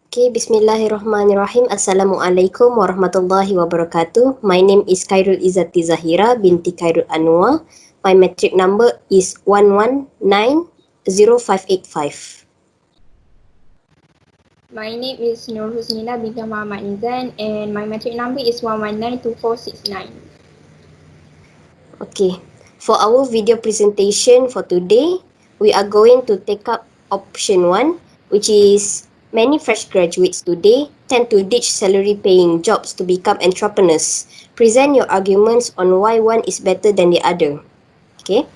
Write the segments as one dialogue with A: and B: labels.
A: Okay, Bismillahirrahmanirrahim. Assalamualaikum warahmatullahi wabarakatuh. My name is Khairul Izzati Zahira, binti Khairul Anuar. My metric number is 1190585.
B: My name is Husnina binti Mohammad Nizan and my metric number is 1192469.
A: Okay, for our video presentation for today, we are going to take up option 1, which is many fresh graduates today tend to ditch salary paying jobs to become entrepreneurs. Present your arguments on why one is better than the other. Okay.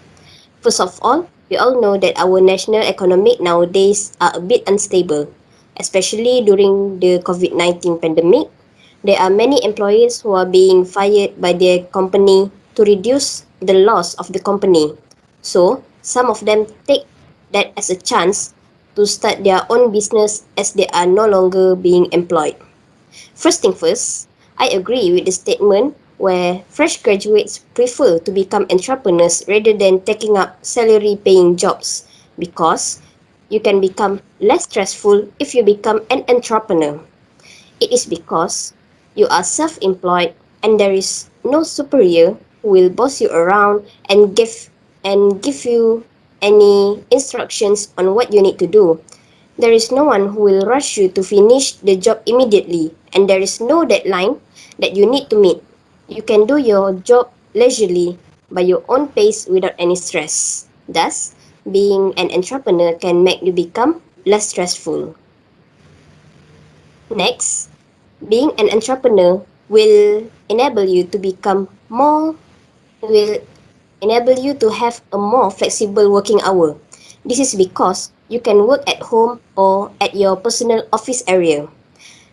A: First of all, we all know that our national economic nowadays are a bit unstable, especially during the COVID-19 pandemic. There are many employees who are being fired by their company to reduce the loss of the company. So, some of them take that as a chance to start their own business as they are no longer being employed. First thing first, I agree with the statement where fresh graduates prefer to become entrepreneurs rather than taking up salary paying jobs because you can become less stressful if you become an entrepreneur. It is because you are self employed and there is no superior who will boss you around and give you any instructions on what you need to do. There is no one who will rush you to finish the job immediately, and there is no deadline that you need to meet. You can do your job leisurely by your own pace without any stress. Thus, being an entrepreneur can make you become less stressful. Next, being an entrepreneur will enable you to become more will enable you to have a more flexible working hour. This is because you can work at home or at your personal office area.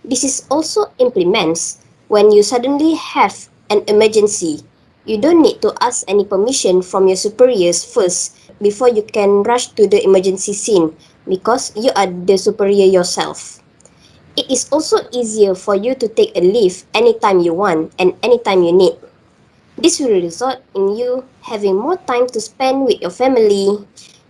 A: This is also implements when you suddenly have an emergency. You don't need to ask any permission from your superiors first before you can rush to the emergency scene because you are the superior yourself. It is also easier for you to take a leave anytime you want and anytime you need. This will result in you having more time to spend with your family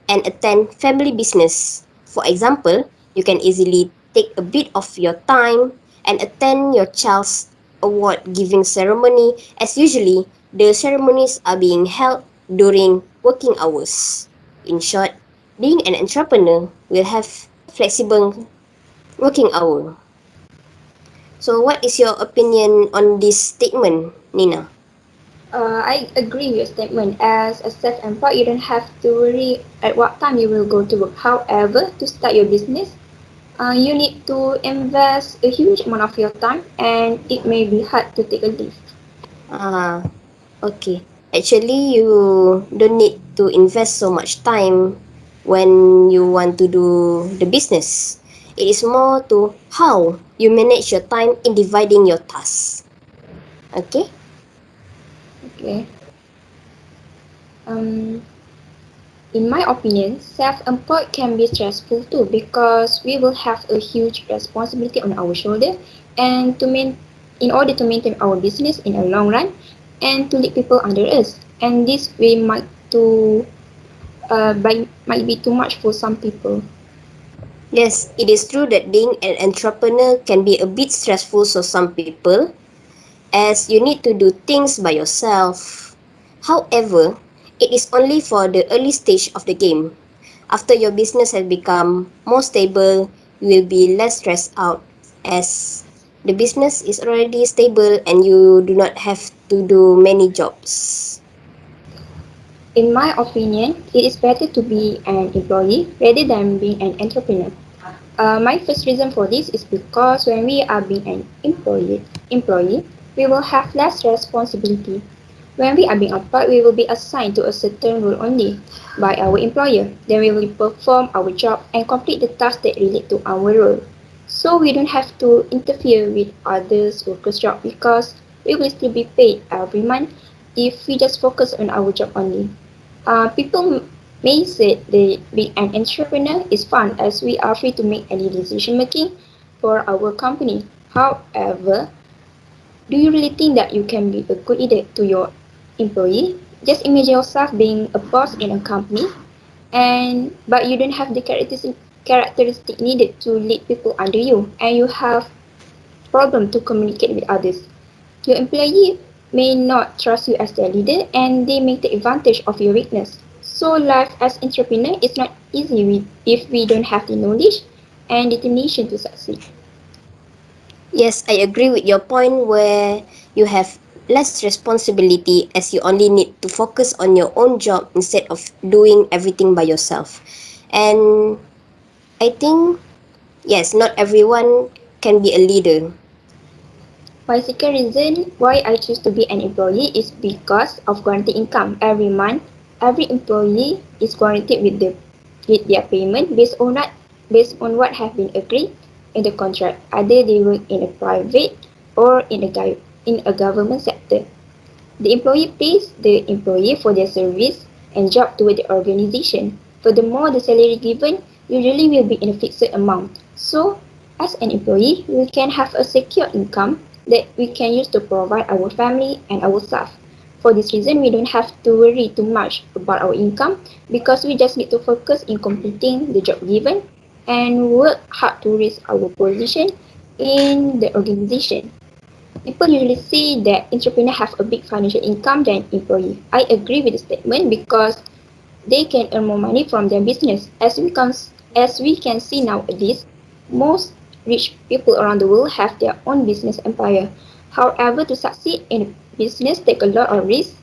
A: and attend family business. For example, you can easily take a bit of your time and attend your child's award giving ceremony as usually the ceremonies are being held during working hours. In short, being an entrepreneur will have flexible working hour. So what is your opinion on this statement, Nina?
B: I agree with your statement. As a self-employed, you don't have to worry at what time you will go to work. However, to start your business, you need to invest a huge amount of your time and it may be hard to take a leave.
A: Ah, okay. Actually, you don't need to invest so much time when you want to do the business. It is more to how you manage your time in dividing your tasks. Okay?
B: Okay. Um, in my opinion, self-employed can be stressful too because we will have a huge responsibility on our shoulder and in order to maintain our business in a long run and to lead people under us. And this way might be too much for some people.
A: Yes, it is true that being an entrepreneur can be a bit stressful for some people as you need to do things by yourself. However, it is only for the early stage of the game. After your business has become more stable, you will be less stressed out as the business is already stable and you do not have to do many jobs.
B: In my opinion, it is better to be an employee rather than being an entrepreneur. My first reason for this is because when we are being an employee, we will have less responsibility. When we are being employed, we will be assigned to a certain role only by our employer. Then we will perform our job and complete the tasks that relate to our role. So we don't have to interfere with others' workers' job because we will still be paid every month if we just focus on our job only. People may say that being an entrepreneur is fun as we are free to make any decision making for our company. However, do you really think that you can be a good leader to your employee? Just imagine yourself being a boss in a company and but you don't have the characteristic needed to lead people under you, and you have problem to communicate with others. Your employee may not trust you as their leader, and they may take advantage of your weakness. So life as entrepreneur is not easy if we don't have the knowledge and determination to succeed.
A: Yes, I agree with your point where you have less responsibility as you only need to focus on your own job instead of doing everything by yourself. And I think, yes, not everyone can be a leader.
B: My second reason why I choose to be an employee is because of guaranteed income every month. Every employee is guaranteed with their payment based on what have been agreed in the contract, either they work in a private or in a government sector. The employee pays the employee for their service and job toward the organization. Furthermore, the salary given usually will be in a fixed amount. So, as an employee, we can have a secure income that we can use to provide our family and our staff. For this reason, we don't have to worry too much about our income because we just need to focus in completing the job given and work hard to raise our position in the organization. People usually say that entrepreneurs have a big financial income than employees. I agree with the statement because they can earn more money from their business. As we can see nowadays, most rich people around the world have their own business empire. However, to succeed in a business take a lot of risk,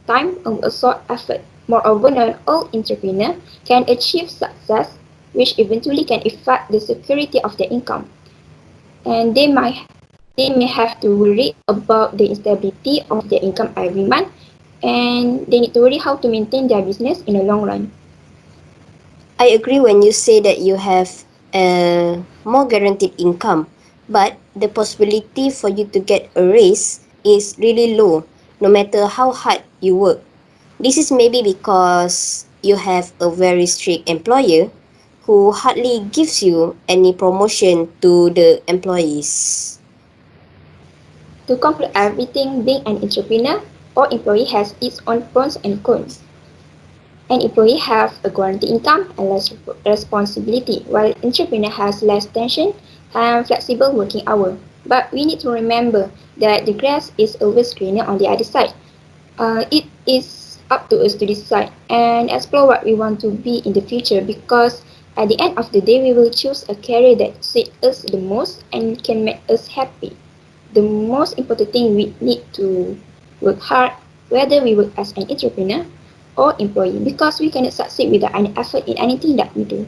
B: time, and also effort. Moreover, not all entrepreneurs can achieve success, which eventually can affect the security of their income, and they may have to worry about the instability of their income every month, and they need to worry how to maintain their business in the long run.
A: I agree when you say that you have a more guaranteed income, but the possibility for you to get a raise is really low no matter how hard you work. This is maybe because you have a very strict employer who hardly gives you any promotion to the employees.
B: To conclude everything, being an entrepreneur or employee has its own pros and cons. An employee has a guaranteed income and less responsibility, while entrepreneur has less tension and flexible working hours. But we need to remember that the grass is always greener on the other side. It is up to us to decide and explore what we want to be in the future, because at the end of the day we will choose a career that suits us the most and can make us happy. The most important thing, we need to work hard whether we work as an entrepreneur or employee, because we cannot succeed without any effort in anything that we do.